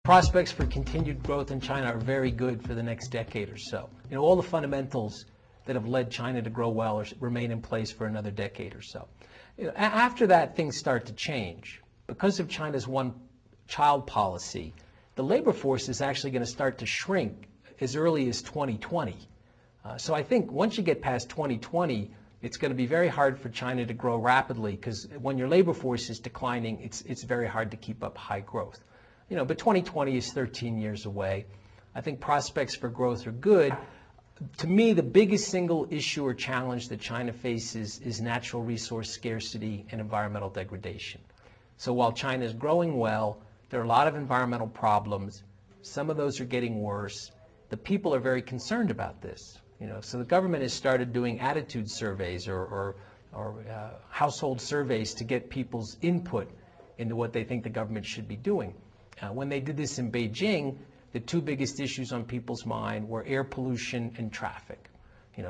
Prospects for continued growth in China are very good for the next decade or so. All the fundamentals that have led China to grow well remain in place for another decade or so. After that, things start to change. Because of China's one-child policy, the labor force is actually going to start to shrink as early as 2020. So I think once you get past 2020, it's going to be very hard for China to grow rapidly, because when your labor force is declining, it's very hard to keep up high growth. But 2020 is 13 years away. I think prospects for growth are good. To me, the biggest single issue or challenge that China faces is natural resource scarcity and environmental degradation. So while China is growing well, there are a lot of environmental problems. Some of those are getting worse. The people are very concerned about this. So the government has started doing attitude surveys or household surveys to get people's input into what they think the government should be doing. When they did this in Beijing, the two biggest issues on people's mind were air pollution and traffic.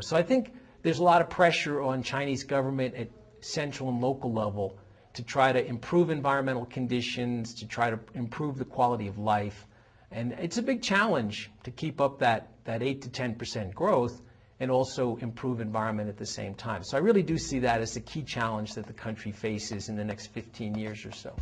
So I think there's a lot of pressure on Chinese government at central and local level to try to improve environmental conditions, to try to improve the quality of life. And it's a big challenge to keep up that 8 to 10% growth and also improve environment at the same time. So I really do see that as the key challenge that the country faces in the next 15 years or so.